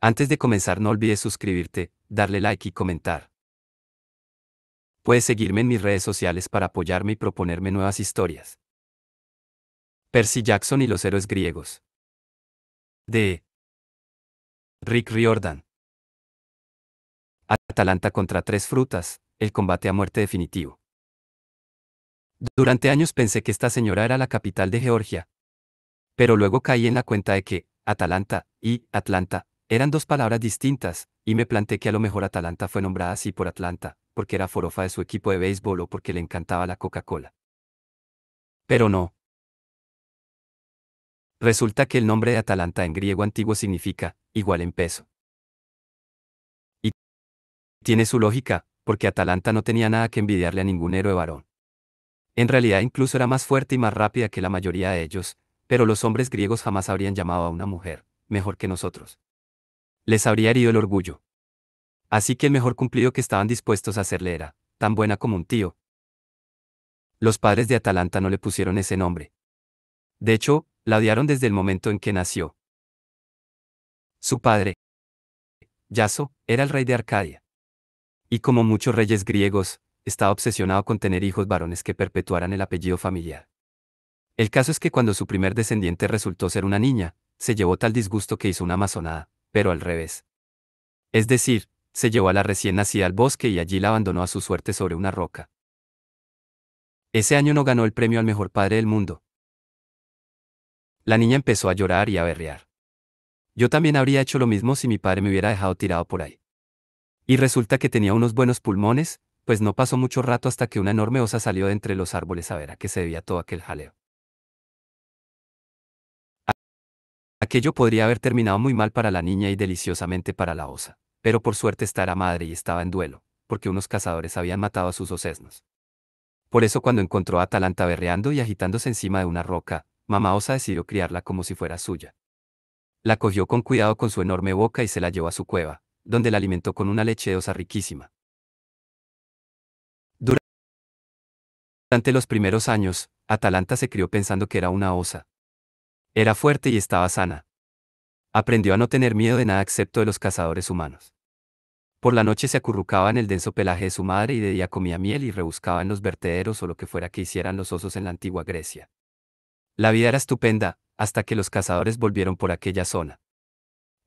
Antes de comenzar no olvides suscribirte, darle like y comentar. Puedes seguirme en mis redes sociales para apoyarme y proponerme nuevas historias. Percy Jackson y los héroes griegos. De Rick Riordan. Atalanta contra tres frutas, el combate a muerte definitivo. Durante años pensé que esta señora era la capital de Georgia. Pero luego caí en la cuenta de que Atalanta y Atlanta eran dos palabras distintas, y me planteé que a lo mejor Atalanta fue nombrada así por Atlanta, porque era forofa de su equipo de béisbol o porque le encantaba la Coca-Cola. Pero no. Resulta que el nombre de Atalanta en griego antiguo significa igual en peso. Y tiene su lógica, porque Atalanta no tenía nada que envidiarle a ningún héroe varón. En realidad incluso era más fuerte y más rápida que la mayoría de ellos, pero los hombres griegos jamás habrían llamado a una mujer mejor que nosotros. Les habría herido el orgullo. Así que el mejor cumplido que estaban dispuestos a hacerle era tan buena como un tío. Los padres de Atalanta no le pusieron ese nombre. De hecho, la odiaron desde el momento en que nació. Su padre, Yaso, era el rey de Arcadia. Y como muchos reyes griegos, estaba obsesionado con tener hijos varones que perpetuaran el apellido familiar. El caso es que cuando su primer descendiente resultó ser una niña, se llevó tal disgusto que hizo una amazonada, pero al revés. Es decir, se llevó a la recién nacida al bosque y allí la abandonó a su suerte sobre una roca. Ese año no ganó el premio al mejor padre del mundo. La niña empezó a llorar y a berrear. Yo también habría hecho lo mismo si mi padre me hubiera dejado tirado por ahí. Y resulta que tenía unos buenos pulmones, pues no pasó mucho rato hasta que una enorme osa salió de entre los árboles a ver a qué se debía todo aquel jaleo. Aquello podría haber terminado muy mal para la niña y deliciosamente para la osa, pero por suerte esta era madre y estaba en duelo, porque unos cazadores habían matado a sus osesnos. Por eso cuando encontró a Atalanta berreando y agitándose encima de una roca, mamá osa decidió criarla como si fuera suya. La cogió con cuidado con su enorme boca y se la llevó a su cueva, donde la alimentó con una leche de osa riquísima. Durante los primeros años, Atalanta se crió pensando que era una osa. Era fuerte y estaba sana. Aprendió a no tener miedo de nada excepto de los cazadores humanos. Por la noche se acurrucaba en el denso pelaje de su madre y de día comía miel y rebuscaba en los vertederos o lo que fuera que hicieran los osos en la antigua Grecia. La vida era estupenda, hasta que los cazadores volvieron por aquella zona.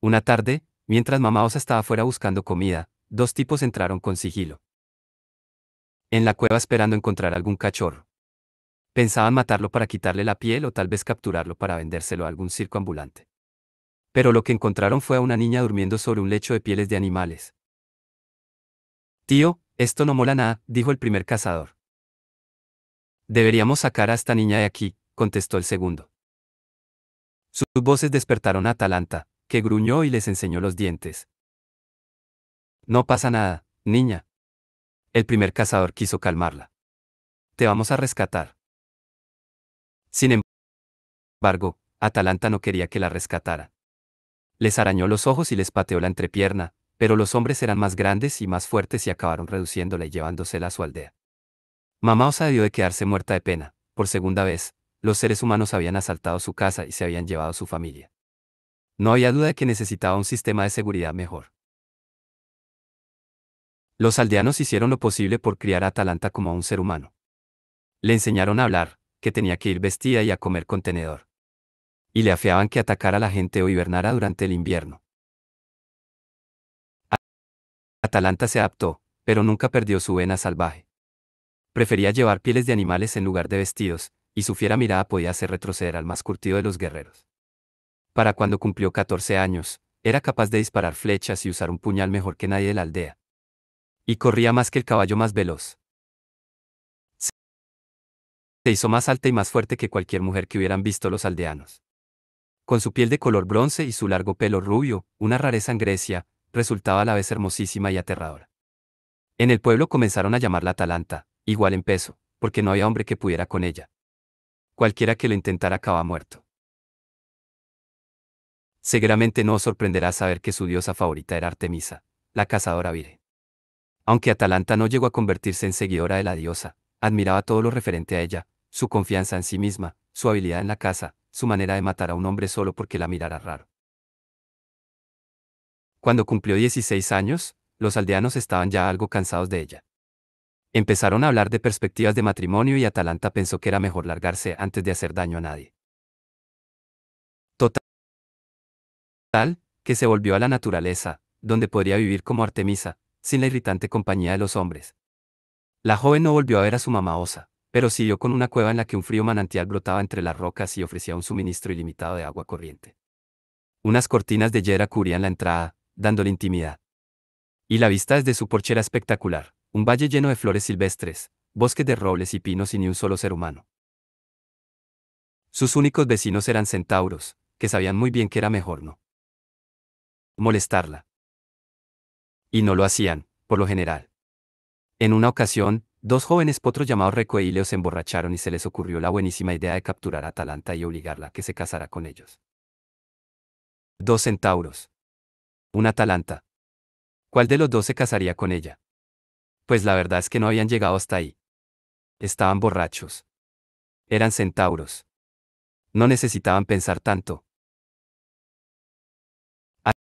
Una tarde, mientras mamá osa estaba fuera buscando comida, dos tipos entraron con sigilo. En la cueva esperando encontrar algún cachorro. Pensaban matarlo para quitarle la piel o tal vez capturarlo para vendérselo a algún circo ambulante. Pero lo que encontraron fue a una niña durmiendo sobre un lecho de pieles de animales. Tío, esto no mola nada, dijo el primer cazador. Deberíamos sacar a esta niña de aquí, contestó el segundo. Sus voces despertaron a Atalanta, que gruñó y les enseñó los dientes. No pasa nada, niña. El primer cazador quiso calmarla. Te vamos a rescatar. Sin embargo, Atalanta no quería que la rescatara. Les arañó los ojos y les pateó la entrepierna, pero los hombres eran más grandes y más fuertes y acabaron reduciéndola y llevándosela a su aldea. Mamá osa debió de quedarse muerta de pena. Por segunda vez, los seres humanos habían asaltado su casa y se habían llevado a su familia. No había duda de que necesitaba un sistema de seguridad mejor. Los aldeanos hicieron lo posible por criar a Atalanta como a un ser humano. Le enseñaron a hablar, que tenía que ir vestida y a comer con tenedor. Y le afeaban que atacara a la gente o hibernara durante el invierno. Atalanta se adaptó, pero nunca perdió su vena salvaje. Prefería llevar pieles de animales en lugar de vestidos, y su fiera mirada podía hacer retroceder al más curtido de los guerreros. Para cuando cumplió 14 años, era capaz de disparar flechas y usar un puñal mejor que nadie de la aldea. Y corría más que el caballo más veloz. Se hizo más alta y más fuerte que cualquier mujer que hubieran visto los aldeanos. Con su piel de color bronce y su largo pelo rubio, una rareza en Grecia, resultaba a la vez hermosísima y aterradora. En el pueblo comenzaron a llamarla Atalanta, igual en peso, porque no había hombre que pudiera con ella. Cualquiera que lo intentara acababa muerto. Seguramente no os sorprenderá saber que su diosa favorita era Artemisa, la cazadora vire. Aunque Atalanta no llegó a convertirse en seguidora de la diosa, admiraba todo lo referente a ella, su confianza en sí misma, su habilidad en la caza, su manera de matar a un hombre solo porque la mirara raro. Cuando cumplió 16 años, los aldeanos estaban ya algo cansados de ella. Empezaron a hablar de perspectivas de matrimonio y Atalanta pensó que era mejor largarse antes de hacer daño a nadie. Total, que se volvió a la naturaleza, donde podría vivir como Artemisa, sin la irritante compañía de los hombres. La joven no volvió a ver a su mamá Osa, pero siguió con una cueva en la que un frío manantial brotaba entre las rocas y ofrecía un suministro ilimitado de agua corriente. Unas cortinas de hiedra cubrían la entrada, dándole intimidad. Y la vista desde su porche era espectacular, un valle lleno de flores silvestres, bosques de robles y pinos y ni un solo ser humano. Sus únicos vecinos eran centauros, que sabían muy bien que era mejor no molestarla. Y no lo hacían, por lo general. En una ocasión, dos jóvenes potros llamados Reco e Ileo se emborracharon y se les ocurrió la buenísima idea de capturar a Atalanta y obligarla a que se casara con ellos. Dos centauros. Una Atalanta. ¿Cuál de los dos se casaría con ella? Pues la verdad es que no habían llegado hasta ahí. Estaban borrachos. Eran centauros. No necesitaban pensar tanto.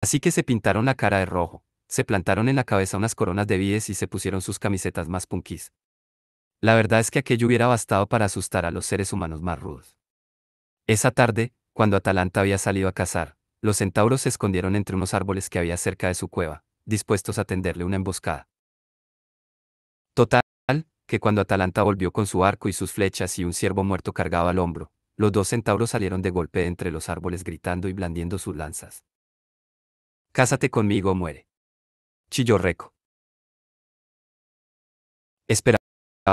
Así que se pintaron la cara de rojo, se plantaron en la cabeza unas coronas de vides y se pusieron sus camisetas más punkis. La verdad es que aquello hubiera bastado para asustar a los seres humanos más rudos. Esa tarde, cuando Atalanta había salido a cazar, los centauros se escondieron entre unos árboles que había cerca de su cueva, dispuestos a tenderle una emboscada. Total, que cuando Atalanta volvió con su arco y sus flechas y un ciervo muerto cargado al hombro, los dos centauros salieron de golpe de entre los árboles gritando y blandiendo sus lanzas. «Cásate conmigo o muere», chilló Reco. Esperaba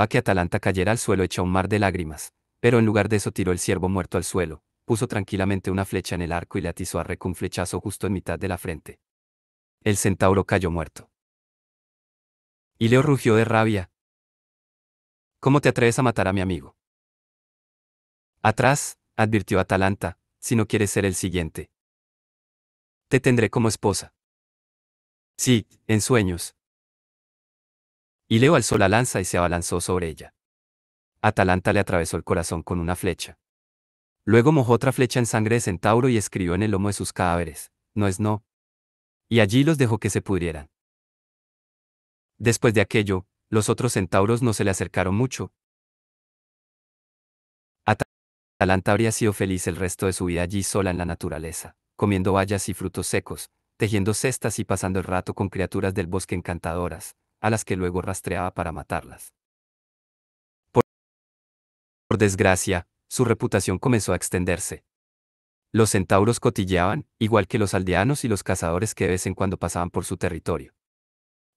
que Atalanta cayera al suelo hecha un mar de lágrimas, pero en lugar de eso tiró el ciervo muerto al suelo, puso tranquilamente una flecha en el arco y le atizó a Reco un flechazo justo en mitad de la frente. El centauro cayó muerto. Y Leo rugió de rabia. «¿Cómo te atreves a matar a mi amigo?» «Atrás», advirtió Atalanta, «si no quieres ser el siguiente. Te tendré como esposa». «Sí, en sueños». Y Leo alzó la lanza y se abalanzó sobre ella. Atalanta le atravesó el corazón con una flecha. Luego mojó otra flecha en sangre de centauro y escribió en el lomo de sus cadáveres: «No es no». Y allí los dejó que se pudrieran. Después de aquello, los otros centauros no se le acercaron mucho. Atalanta habría sido feliz el resto de su vida allí sola en la naturaleza, comiendo bayas y frutos secos, tejiendo cestas y pasando el rato con criaturas del bosque encantadoras, a las que luego rastreaba para matarlas. Por desgracia, su reputación comenzó a extenderse. Los centauros cotilleaban, igual que los aldeanos y los cazadores que de vez en cuando pasaban por su territorio.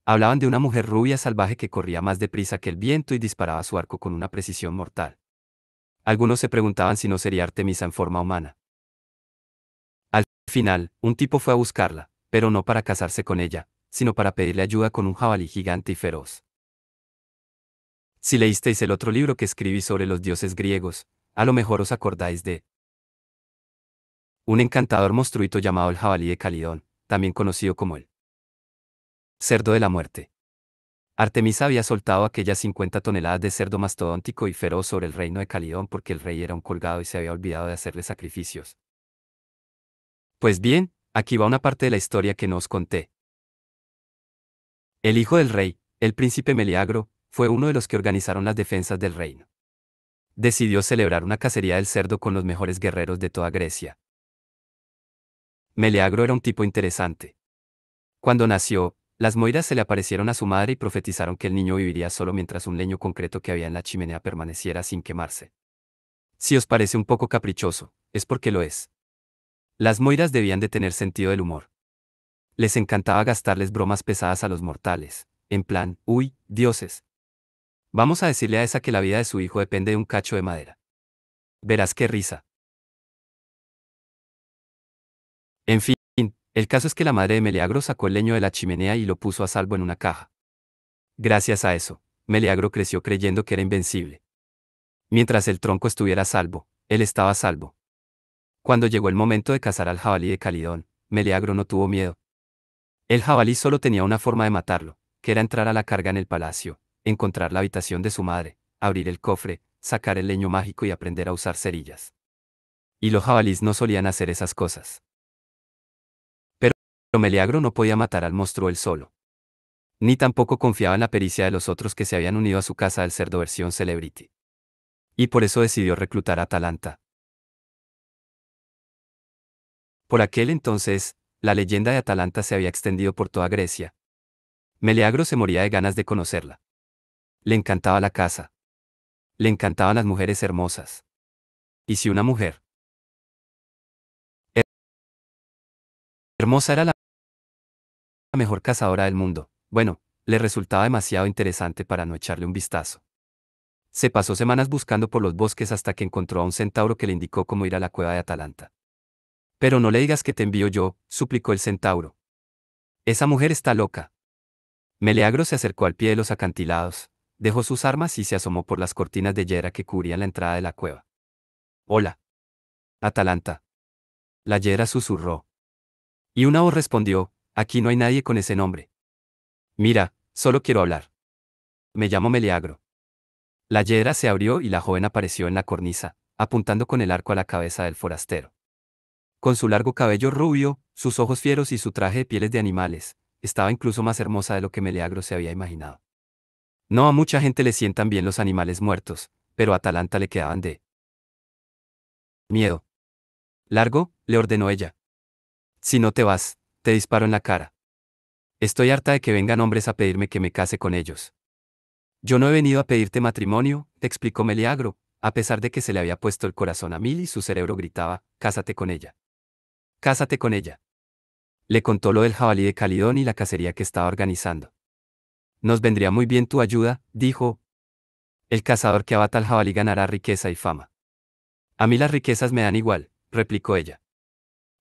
Hablaban de una mujer rubia salvaje que corría más deprisa que el viento y disparaba su arco con una precisión mortal. Algunos se preguntaban si no sería Artemisa en forma humana. Al final, un tipo fue a buscarla, pero no para casarse con ella, sino para pedirle ayuda con un jabalí gigante y feroz. Si leísteis el otro libro que escribí sobre los dioses griegos, a lo mejor os acordáis de un encantador monstruito llamado el jabalí de Calidón, también conocido como el cerdo de la muerte. Artemisa había soltado aquellas 50 toneladas de cerdo mastodóntico y feroz sobre el reino de Calidón porque el rey era un colgado y se había olvidado de hacerle sacrificios. Pues bien, aquí va una parte de la historia que no os conté. El hijo del rey, el príncipe Meleagro, fue uno de los que organizaron las defensas del reino. Decidió celebrar una cacería del cerdo con los mejores guerreros de toda Grecia. Meleagro era un tipo interesante. Cuando nació, las moiras se le aparecieron a su madre y profetizaron que el niño viviría solo mientras un leño concreto que había en la chimenea permaneciera sin quemarse. Si os parece un poco caprichoso, es porque lo es. Las moiras debían de tener sentido del humor. Les encantaba gastarles bromas pesadas a los mortales, en plan, uy, dioses. Vamos a decirle a esa que la vida de su hijo depende de un cacho de madera. Verás qué risa. En fin, el caso es que la madre de Meleagro sacó el leño de la chimenea y lo puso a salvo en una caja. Gracias a eso, Meleagro creció creyendo que era invencible. Mientras el tronco estuviera a salvo, él estaba a salvo. Cuando llegó el momento de cazar al jabalí de Calidón, Meleagro no tuvo miedo. El jabalí solo tenía una forma de matarlo, que era entrar a la carga en el palacio, encontrar la habitación de su madre, abrir el cofre, sacar el leño mágico y aprender a usar cerillas. Y los jabalís no solían hacer esas cosas. Meleagro no podía matar al monstruo él solo. Ni tampoco confiaba en la pericia de los otros que se habían unido a su casa del cerdo versión Celebrity. Y por eso decidió reclutar a Atalanta. Por aquel entonces, la leyenda de Atalanta se había extendido por toda Grecia. Meleagro se moría de ganas de conocerla. Le encantaba la casa. Le encantaban las mujeres hermosas. Y si una mujer hermosa era la mejor cazadora del mundo, bueno, le resultaba demasiado interesante para no echarle un vistazo. Se pasó semanas buscando por los bosques hasta que encontró a un centauro que le indicó cómo ir a la cueva de Atalanta. Pero no le digas que te envío yo, suplicó el centauro. Esa mujer está loca. Meleagro se acercó al pie de los acantilados, dejó sus armas y se asomó por las cortinas de hiera que cubrían la entrada de la cueva. Hola. Atalanta. La hiera susurró. Y una voz respondió, aquí no hay nadie con ese nombre. Mira, solo quiero hablar. Me llamo Meleagro. La hiedra se abrió y la joven apareció en la cornisa, apuntando con el arco a la cabeza del forastero. Con su largo cabello rubio, sus ojos fieros y su traje de pieles de animales, estaba incluso más hermosa de lo que Meleagro se había imaginado. No a mucha gente le sientan bien los animales muertos, pero a Atalanta le quedaban de miedo. Largo, le ordenó ella. Si no te vas, te disparo en la cara. Estoy harta de que vengan hombres a pedirme que me case con ellos. Yo no he venido a pedirte matrimonio, te explicó Meleagro, a pesar de que se le había puesto el corazón a mil y su cerebro gritaba, cásate con ella. Cásate con ella. Le contó lo del jabalí de Calidón y la cacería que estaba organizando. Nos vendría muy bien tu ayuda, dijo. El cazador que abata al jabalí ganará riqueza y fama. A mí las riquezas me dan igual, replicó ella.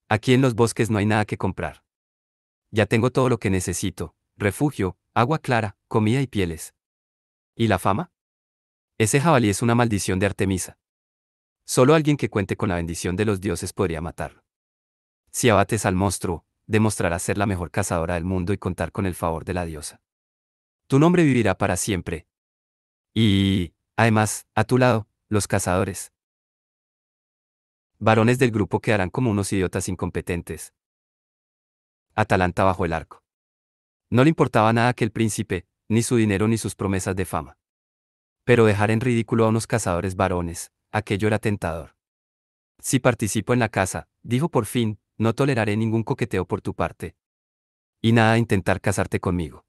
Aquí en los bosques no hay nada que comprar. Ya tengo todo lo que necesito, refugio, agua clara, comida y pieles. ¿Y la fama? Ese jabalí es una maldición de Artemisa. Solo alguien que cuente con la bendición de los dioses podría matarlo. Si abates al monstruo, demostrarás ser la mejor cazadora del mundo y contar con el favor de la diosa. Tu nombre vivirá para siempre. Y, además, a tu lado, los cazadores. Varones del grupo quedarán como unos idiotas incompetentes. Atalanta bajó el arco. No le importaba nada que el príncipe, ni su dinero ni sus promesas de fama. Pero dejar en ridículo a unos cazadores varones, aquello era tentador. Si participo en la caza, dijo por fin, no toleraré ningún coqueteo por tu parte. Y nada de intentar casarte conmigo.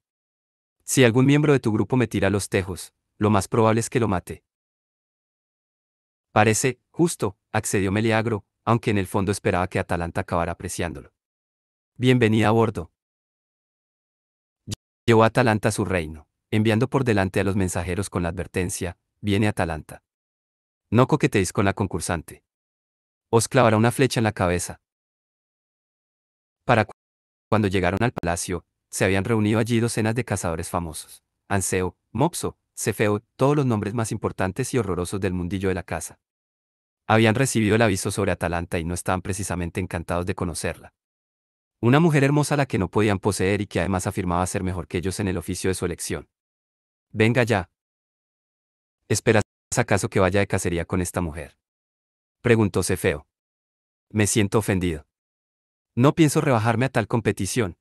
Si algún miembro de tu grupo me tira los tejos, lo más probable es que lo mate. Parece justo, accedió Meleagro, aunque en el fondo esperaba que Atalanta acabara apreciándolo. Bienvenida a bordo. Llevó a Atalanta a su reino, enviando por delante a los mensajeros con la advertencia, viene Atalanta. No coqueteéis con la concursante. Os clavará una flecha en la cabeza. Cuando llegaron al palacio, se habían reunido allí docenas de cazadores famosos. Anseo, Mopso, Cefeo, todos los nombres más importantes y horrorosos del mundillo de la caza. Habían recibido el aviso sobre Atalanta y no estaban precisamente encantados de conocerla. Una mujer hermosa a la que no podían poseer y que además afirmaba ser mejor que ellos en el oficio de su elección. Venga ya. ¿Esperas acaso que vaya de cacería con esta mujer? Preguntó Cefeo. Me siento ofendido. No pienso rebajarme a tal competición.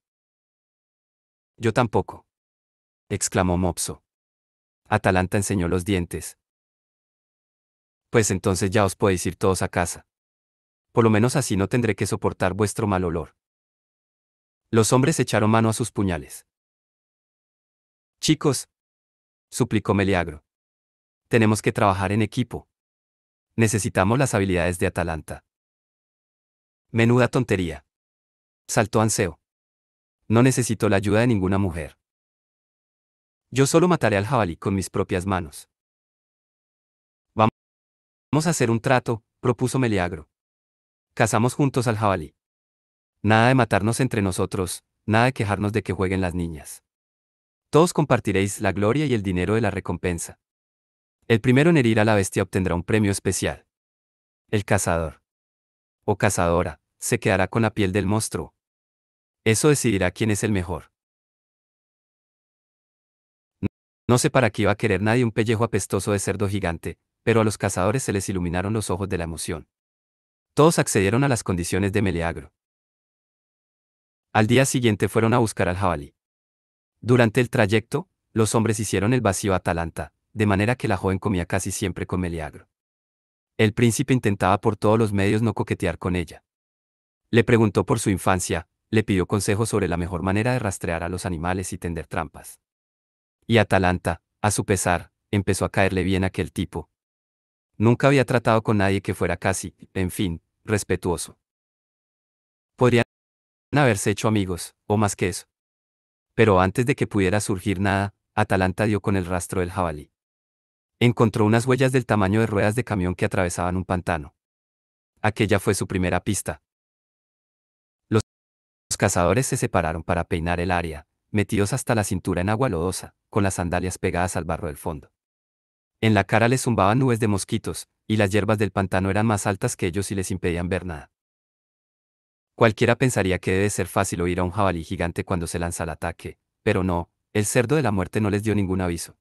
Yo tampoco, exclamó Mopso. Atalanta enseñó los dientes. Pues entonces ya os podéis ir todos a casa. Por lo menos así no tendré que soportar vuestro mal olor. Los hombres echaron mano a sus puñales. Chicos, suplicó Meleagro. Tenemos que trabajar en equipo. Necesitamos las habilidades de Atalanta. Menuda tontería. Saltó Anseo. No necesito la ayuda de ninguna mujer. Yo solo mataré al jabalí con mis propias manos. Vamos a hacer un trato, propuso Meleagro. Cazamos juntos al jabalí. Nada de matarnos entre nosotros, nada de quejarnos de que jueguen las niñas. Todos compartiréis la gloria y el dinero de la recompensa. El primero en herir a la bestia obtendrá un premio especial. El cazador o cazadora se quedará con la piel del monstruo. Eso decidirá quién es el mejor. No sé para qué iba a querer nadie un pellejo apestoso de cerdo gigante, pero a los cazadores se les iluminaron los ojos de la emoción. Todos accedieron a las condiciones de Meleagro. Al día siguiente fueron a buscar al jabalí. Durante el trayecto, los hombres hicieron el vacío a Atalanta, de manera que la joven comía casi siempre con Meleagro. El príncipe intentaba por todos los medios no coquetear con ella. Le preguntó por su infancia, le pidió consejos sobre la mejor manera de rastrear a los animales y tender trampas. Y Atalanta, a su pesar, empezó a caerle bien aquel tipo. Nunca había tratado con nadie que fuera casi, en fin, respetuoso. Podrían haberse hecho amigos, o más que eso. Pero antes de que pudiera surgir nada, Atalanta dio con el rastro del jabalí. Encontró unas huellas del tamaño de ruedas de camión que atravesaban un pantano. Aquella fue su primera pista. Los cazadores se separaron para peinar el área, metidos hasta la cintura en agua lodosa, con las sandalias pegadas al barro del fondo. En la cara les zumbaban nubes de mosquitos, y las hierbas del pantano eran más altas que ellos y les impedían ver nada. Cualquiera pensaría que debe ser fácil oír a un jabalí gigante cuando se lanza al ataque, pero no, el cerdo de la muerte no les dio ningún aviso.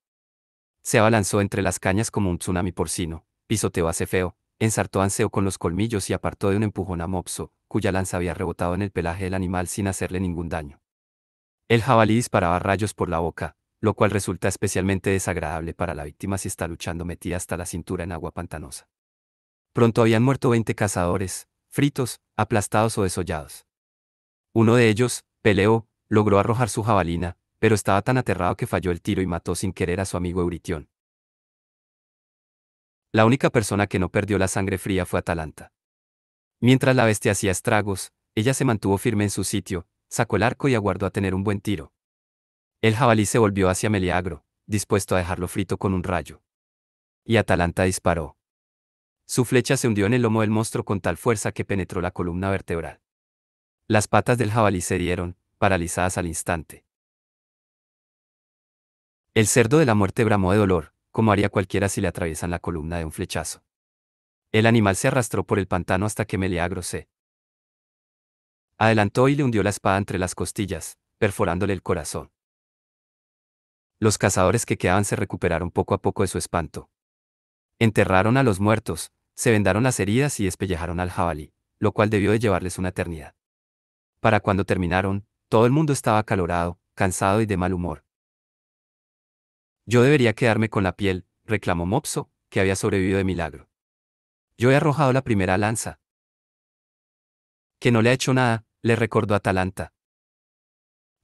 Se abalanzó entre las cañas como un tsunami porcino, pisoteó a Cefeo, ensartó a Anseo con los colmillos y apartó de un empujón a Mopso, cuya lanza había rebotado en el pelaje del animal sin hacerle ningún daño. El jabalí disparaba rayos por la boca, lo cual resulta especialmente desagradable para la víctima si está luchando metida hasta la cintura en agua pantanosa. Pronto habían muerto 20 cazadores, fritos, aplastados o desollados. Uno de ellos, Peleo, logró arrojar su jabalina, pero estaba tan aterrado que falló el tiro y mató sin querer a su amigo Euritión. La única persona que no perdió la sangre fría fue Atalanta. Mientras la bestia hacía estragos, ella se mantuvo firme en su sitio, sacó el arco y aguardó a tener un buen tiro. El jabalí se volvió hacia Meleagro, dispuesto a dejarlo frito con un rayo. Y Atalanta disparó. Su flecha se hundió en el lomo del monstruo con tal fuerza que penetró la columna vertebral. Las patas del jabalí se dieron, paralizadas al instante. El cerdo de la muerte bramó de dolor, como haría cualquiera si le atraviesan la columna de un flechazo. El animal se arrastró por el pantano hasta que Meleagro se adelantó y le hundió la espada entre las costillas, perforándole el corazón. Los cazadores que quedaban se recuperaron poco a poco de su espanto. Enterraron a los muertos, se vendaron las heridas y despellejaron al jabalí, lo cual debió de llevarles una eternidad. Para cuando terminaron, todo el mundo estaba acalorado, cansado y de mal humor. Yo debería quedarme con la piel, reclamó Mopso, que había sobrevivido de milagro. Yo he arrojado la primera lanza. Que no le ha hecho nada, le recordó Atalanta.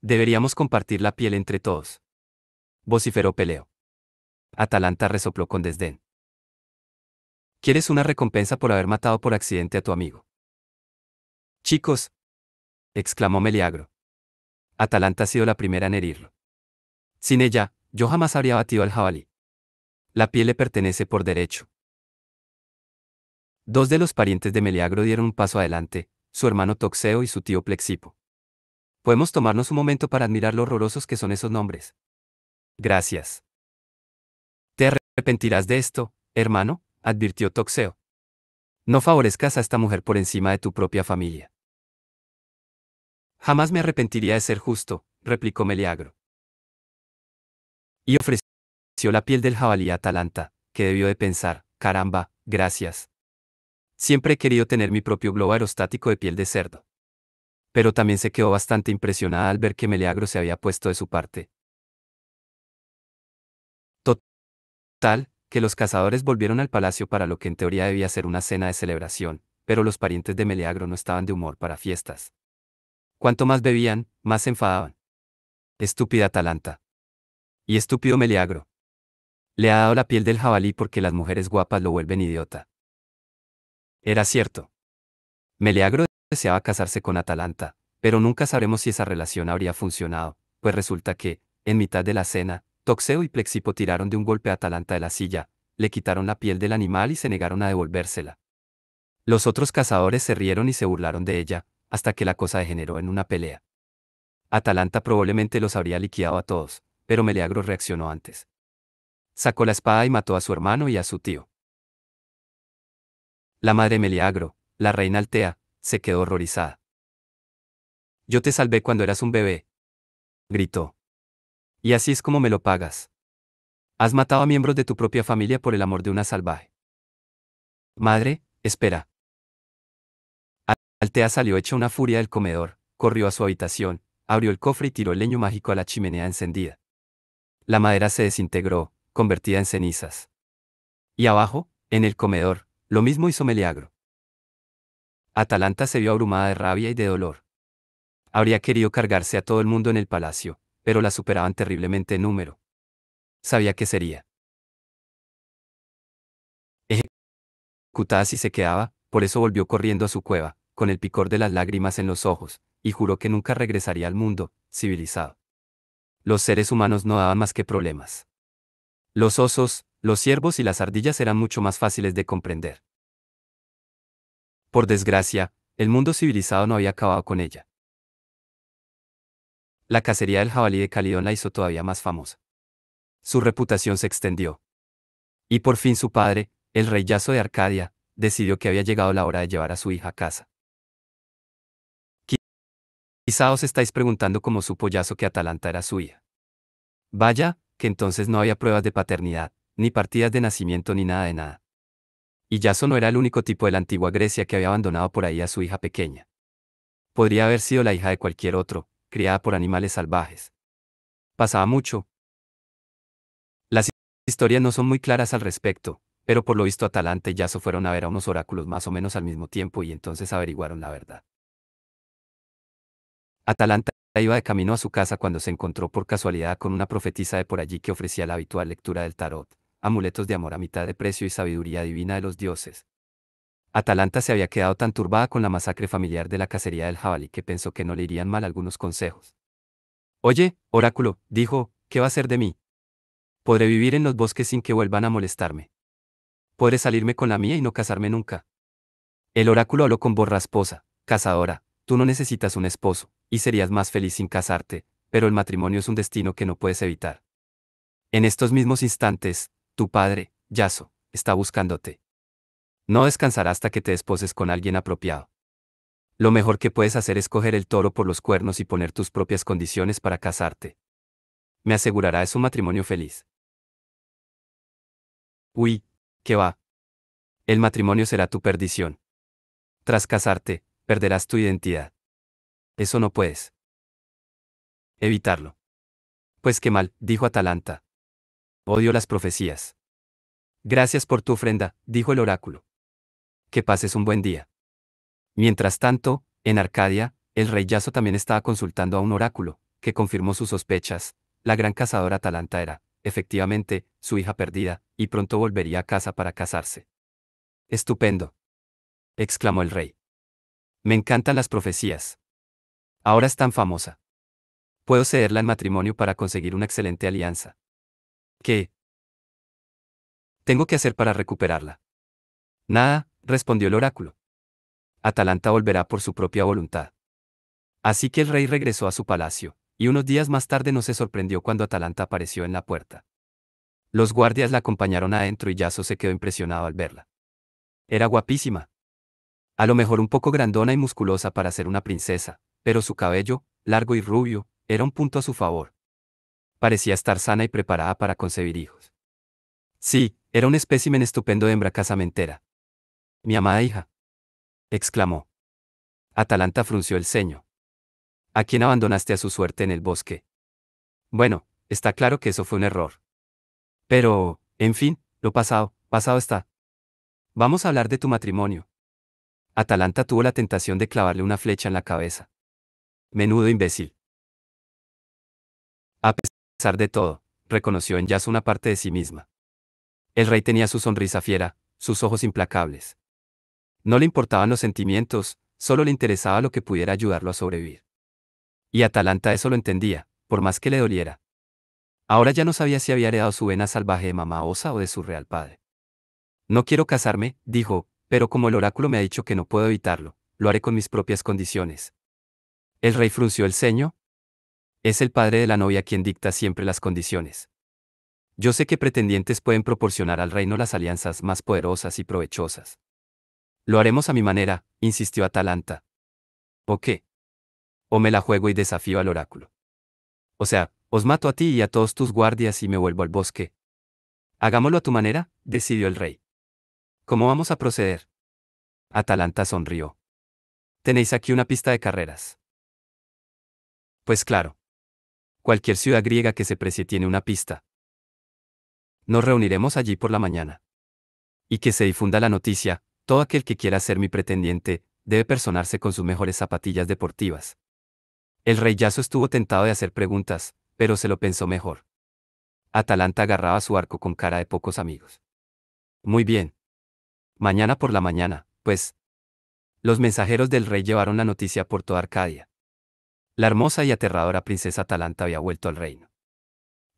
Deberíamos compartir la piel entre todos. Vociferó Peleo. Atalanta resopló con desdén. ¿Quieres una recompensa por haber matado por accidente a tu amigo? Chicos, exclamó Meleagro. Atalanta ha sido la primera en herirlo. Sin ella, yo jamás habría batido al jabalí. La piel le pertenece por derecho. Dos de los parientes de Meleagro dieron un paso adelante, su hermano Toxeo y su tío Plexipo. Podemos tomarnos un momento para admirar lo horrorosos que son esos nombres. Gracias. Te arrepentirás de esto, hermano, advirtió Toxeo. No favorezcas a esta mujer por encima de tu propia familia. Jamás me arrepentiría de ser justo, replicó Meleagro. Y ofreció la piel del jabalí a Atalanta, que debió de pensar, caramba, gracias. Siempre he querido tener mi propio globo aerostático de piel de cerdo. Pero también se quedó bastante impresionada al ver que Meleagro se había puesto de su parte. Total, que los cazadores volvieron al palacio para lo que en teoría debía ser una cena de celebración, pero los parientes de Meleagro no estaban de humor para fiestas. Cuanto más bebían, más se enfadaban. Estúpida Atalanta. Y estúpido Meleagro. Le ha dado la piel del jabalí porque las mujeres guapas lo vuelven idiota. Era cierto. Meleagro deseaba casarse con Atalanta, pero nunca sabremos si esa relación habría funcionado, pues resulta que, en mitad de la cena, Toxeo y Plexipo tiraron de un golpe a Atalanta de la silla, le quitaron la piel del animal y se negaron a devolvérsela. Los otros cazadores se rieron y se burlaron de ella, hasta que la cosa degeneró en una pelea. Atalanta probablemente los habría liquidado a todos, pero Meleagro reaccionó antes. Sacó la espada y mató a su hermano y a su tío. La madre Meleagro, la reina Altea, se quedó horrorizada. Yo te salvé cuando eras un bebé, gritó. Y así es como me lo pagas. Has matado a miembros de tu propia familia por el amor de una salvaje. Madre, espera. Altea salió hecha una furia del comedor, corrió a su habitación, abrió el cofre y tiró el leño mágico a la chimenea encendida. La madera se desintegró, convertida en cenizas. Y abajo, en el comedor, lo mismo hizo Meleagro. Atalanta se vio abrumada de rabia y de dolor. Habría querido cargarse a todo el mundo en el palacio, pero la superaban terriblemente en número. Sabía que sería ejecutada si se quedaba, por eso volvió corriendo a su cueva, con el picor de las lágrimas en los ojos, y juró que nunca regresaría al mundo civilizado. Los seres humanos no daban más que problemas. Los osos, los ciervos y las ardillas eran mucho más fáciles de comprender. Por desgracia, el mundo civilizado no había acabado con ella. La cacería del jabalí de Calidón la hizo todavía más famosa. Su reputación se extendió. Y por fin su padre, el rey Yaso de Arcadia, decidió que había llegado la hora de llevar a su hija a casa. Quizá os estáis preguntando cómo supo Yaso que Atalanta era su hija. Vaya, que entonces no había pruebas de paternidad, ni partidas de nacimiento ni nada de nada. Y Yaso no era el único tipo de la antigua Grecia que había abandonado por ahí a su hija pequeña. Podría haber sido la hija de cualquier otro, criada por animales salvajes. Pasaba mucho. Las historias no son muy claras al respecto, pero por lo visto Atalanta y Yaso fueron a ver a unos oráculos más o menos al mismo tiempo y entonces averiguaron la verdad. Atalanta iba de camino a su casa cuando se encontró por casualidad con una profetisa de por allí que ofrecía la habitual lectura del tarot, amuletos de amor a mitad de precio y sabiduría divina de los dioses. Atalanta se había quedado tan turbada con la masacre familiar de la cacería del jabalí que pensó que no le irían mal algunos consejos. Oye, oráculo, dijo, ¿qué va a ser de mí? Podré vivir en los bosques sin que vuelvan a molestarme. Podré salirme con la mía y no casarme nunca. El oráculo habló con voz rasposa, cazadora, tú no necesitas un esposo, y serías más feliz sin casarte, pero el matrimonio es un destino que no puedes evitar. En estos mismos instantes, tu padre, Yaso, está buscándote. No descansará hasta que te desposes con alguien apropiado. Lo mejor que puedes hacer es coger el toro por los cuernos y poner tus propias condiciones para casarte. Me asegurará es un matrimonio feliz. Uy, ¿qué va? El matrimonio será tu perdición. Tras casarte, perderás tu identidad. Eso no puedes evitarlo. Pues qué mal, dijo Atalanta. Odio las profecías. Gracias por tu ofrenda, dijo el oráculo. Que pases un buen día. Mientras tanto, en Arcadia, el rey Yaso también estaba consultando a un oráculo, que confirmó sus sospechas. La gran cazadora Atalanta era, efectivamente, su hija perdida, y pronto volvería a casa para casarse. Estupendo, exclamó el rey. Me encantan las profecías. Ahora es tan famosa. Puedo cederla en matrimonio para conseguir una excelente alianza. ¿Qué tengo que hacer para recuperarla? Nada, respondió el oráculo. Atalanta volverá por su propia voluntad. Así que el rey regresó a su palacio, y unos días más tarde no se sorprendió cuando Atalanta apareció en la puerta. Los guardias la acompañaron adentro y Yaso se quedó impresionado al verla. Era guapísima. A lo mejor un poco grandona y musculosa para ser una princesa, pero su cabello, largo y rubio, era un punto a su favor. Parecía estar sana y preparada para concebir hijos. Sí, era un espécimen estupendo de hembra casamentera. Mi amada hija, exclamó. Atalanta frunció el ceño. ¿A quién abandonaste a su suerte en el bosque? Bueno, está claro que eso fue un error. Pero, en fin, lo pasado, pasado está. Vamos a hablar de tu matrimonio. Atalanta tuvo la tentación de clavarle una flecha en la cabeza. Menudo imbécil. A pesar de todo, reconoció en Yaso una parte de sí misma. El rey tenía su sonrisa fiera, sus ojos implacables. No le importaban los sentimientos, solo le interesaba lo que pudiera ayudarlo a sobrevivir. Y Atalanta eso lo entendía, por más que le doliera. Ahora ya no sabía si había heredado su vena salvaje de mamá osa o de su real padre. No quiero casarme, dijo, pero como el oráculo me ha dicho que no puedo evitarlo, lo haré con mis propias condiciones. El rey frunció el ceño. Es el padre de la novia quien dicta siempre las condiciones. Yo sé que pretendientes pueden proporcionar al reino las alianzas más poderosas y provechosas. Lo haremos a mi manera, insistió Atalanta. ¿O qué? O me la juego y desafío al oráculo. O sea, os mato a ti y a todos tus guardias y me vuelvo al bosque. Hagámoslo a tu manera, decidió el rey. ¿Cómo vamos a proceder? Atalanta sonrió. Tenéis aquí una pista de carreras. Pues claro, cualquier ciudad griega que se precie tiene una pista. Nos reuniremos allí por la mañana. Y que se difunda la noticia, todo aquel que quiera ser mi pretendiente, debe personarse con sus mejores zapatillas deportivas. El rey Yaso estuvo tentado de hacer preguntas, pero se lo pensó mejor. Atalanta agarraba su arco con cara de pocos amigos. Muy bien. Mañana por la mañana, pues. Los mensajeros del rey llevaron la noticia por toda Arcadia. La hermosa y aterradora princesa Atalanta había vuelto al reino.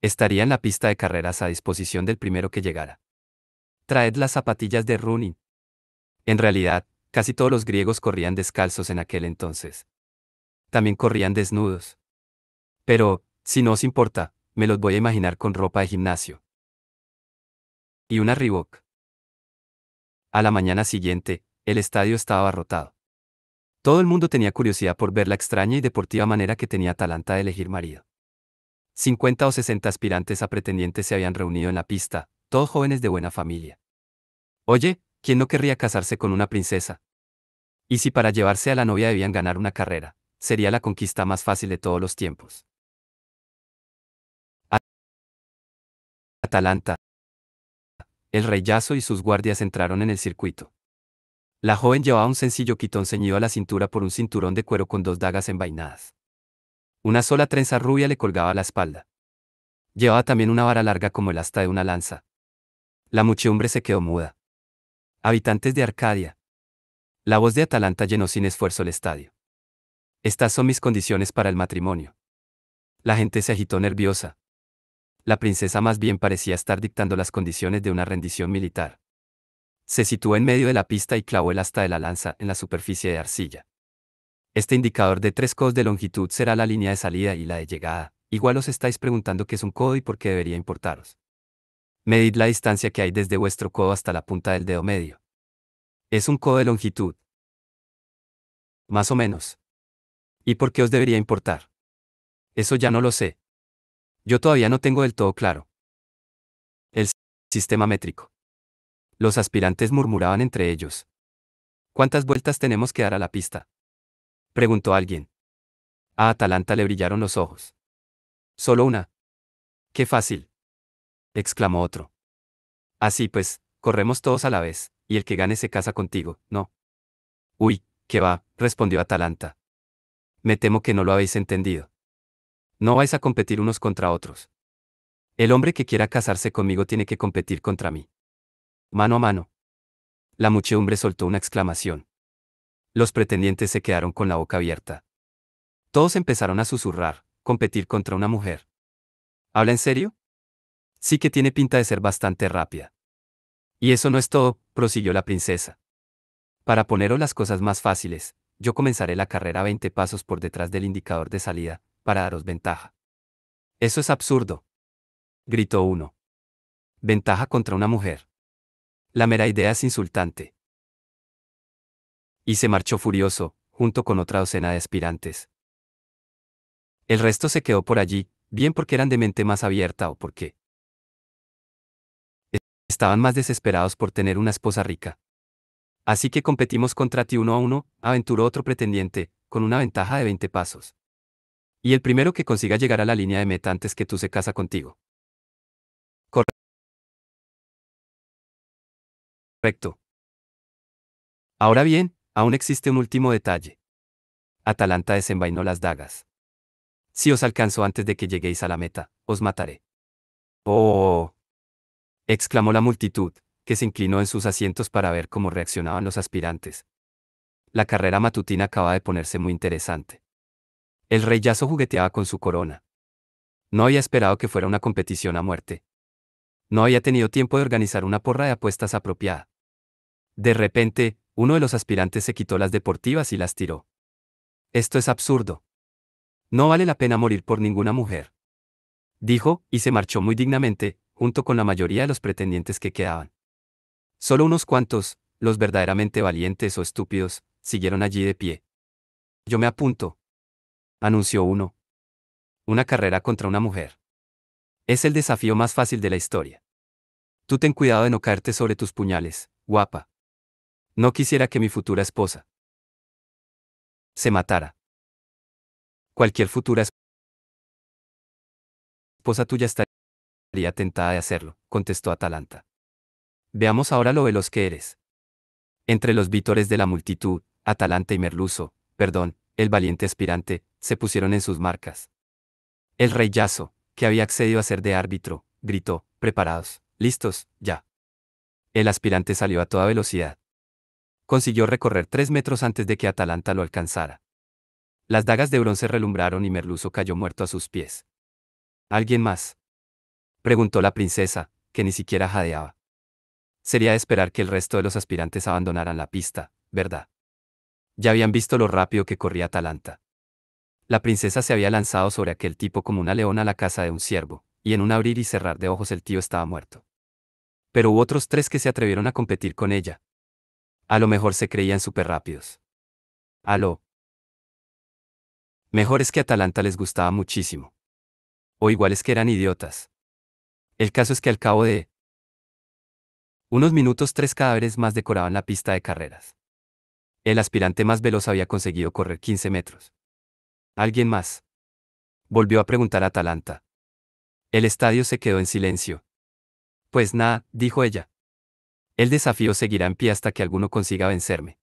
Estaría en la pista de carreras a disposición del primero que llegara. Traed las zapatillas de running. En realidad, casi todos los griegos corrían descalzos en aquel entonces. También corrían desnudos. Pero, si no os importa, me los voy a imaginar con ropa de gimnasio. Y una Reebok. A la mañana siguiente, el estadio estaba abarrotado. Todo el mundo tenía curiosidad por ver la extraña y deportiva manera que tenía Atalanta de elegir marido. 50 o 60 aspirantes a pretendientes se habían reunido en la pista, todos jóvenes de buena familia. Oye, ¿quién no querría casarse con una princesa? Y si para llevarse a la novia debían ganar una carrera, sería la conquista más fácil de todos los tiempos. Atalanta. El rey Yaso y sus guardias entraron en el circuito. La joven llevaba un sencillo quitón ceñido a la cintura por un cinturón de cuero con dos dagas envainadas. Una sola trenza rubia le colgaba a la espalda. Llevaba también una vara larga como el asta de una lanza. La muchedumbre se quedó muda. Habitantes de Arcadia. La voz de Atalanta llenó sin esfuerzo el estadio. Estas son mis condiciones para el matrimonio. La gente se agitó nerviosa. La princesa más bien parecía estar dictando las condiciones de una rendición militar. Se situó en medio de la pista y clavó el asta de la lanza en la superficie de arcilla. Este indicador de 3 codos de longitud será la línea de salida y la de llegada. Igual os estáis preguntando qué es un codo y por qué debería importaros. Medid la distancia que hay desde vuestro codo hasta la punta del dedo medio. Es un codo de longitud. Más o menos. ¿Y por qué os debería importar? Eso ya no lo sé. Yo todavía no tengo del todo claro. El sistema métrico. Los aspirantes murmuraban entre ellos. ¿Cuántas vueltas tenemos que dar a la pista? Preguntó alguien. A Atalanta le brillaron los ojos. Solo una. ¡Qué fácil! Exclamó otro. Así pues, corremos todos a la vez, y el que gane se casa contigo, ¿no? Uy, ¿qué va? Respondió Atalanta. Me temo que no lo habéis entendido. No vais a competir unos contra otros. El hombre que quiera casarse conmigo tiene que competir contra mí. Mano a mano. La muchedumbre soltó una exclamación. Los pretendientes se quedaron con la boca abierta. Todos empezaron a susurrar, competir contra una mujer. ¿Habla en serio? Sí que tiene pinta de ser bastante rápida. Y eso no es todo, prosiguió la princesa. Para poneros las cosas más fáciles, yo comenzaré la carrera 20 pasos por detrás del indicador de salida, para daros ventaja. Eso es absurdo, gritó uno. Ventaja contra una mujer. La mera idea es insultante. Y se marchó furioso, junto con otra docena de aspirantes. El resto se quedó por allí, bien porque eran de mente más abierta o porque estaban más desesperados por tener una esposa rica. Así que competimos contra ti 1 a 1, aventuró otro pretendiente, con una ventaja de 20 pasos. Y el primero que consiga llegar a la línea de meta antes que tú se casa contigo. Correcto. Ahora bien, aún existe un último detalle. Atalanta desenvainó las dagas. Si os alcanzo antes de que lleguéis a la meta, os mataré. ¡Oh! Exclamó la multitud, que se inclinó en sus asientos para ver cómo reaccionaban los aspirantes. La carrera matutina acaba de ponerse muy interesante. El rey Yaso jugueteaba con su corona. No había esperado que fuera una competición a muerte. No había tenido tiempo de organizar una porra de apuestas apropiada. De repente, uno de los aspirantes se quitó las deportivas y las tiró. Esto es absurdo. No vale la pena morir por ninguna mujer. Dijo, y se marchó muy dignamente, junto con la mayoría de los pretendientes que quedaban. Solo unos cuantos, los verdaderamente valientes o estúpidos, siguieron allí de pie. Yo me apunto, anunció uno. Una carrera contra una mujer. Es el desafío más fácil de la historia. Tú ten cuidado de no caerte sobre tus puñales, guapa. No quisiera que mi futura esposa se matara. Cualquier futura esposa tuya estaría tentada de hacerlo, contestó Atalanta. Veamos ahora lo veloz que eres. Entre los vítores de la multitud, Atalanta y Merluzo, perdón, el valiente aspirante, se pusieron en sus marcas. El rey Yaso, que había accedido a ser de árbitro, gritó, preparados, listos, ya. El aspirante salió a toda velocidad. Consiguió recorrer 3 metros antes de que Atalanta lo alcanzara. Las dagas de bronce relumbraron y Merluzo cayó muerto a sus pies. ¿Alguien más?, preguntó la princesa, que ni siquiera jadeaba. Sería de esperar que el resto de los aspirantes abandonaran la pista, ¿verdad? Ya habían visto lo rápido que corría Atalanta. La princesa se había lanzado sobre aquel tipo como una leona a la caza de un ciervo, y en un abrir y cerrar de ojos el tío estaba muerto. Pero hubo otros 3 que se atrevieron a competir con ella. A lo mejor se creían súper rápidos. A lo mejor es que a Atalanta les gustaba muchísimo. O igual es que eran idiotas. El caso es que al cabo de unos minutos 3 cadáveres más decoraban la pista de carreras. El aspirante más veloz había conseguido correr 15 metros. ¿Alguien más?, volvió a preguntar a Atalanta. El estadio se quedó en silencio. Pues nada, dijo ella. El desafío seguirá en pie hasta que alguno consiga vencerme.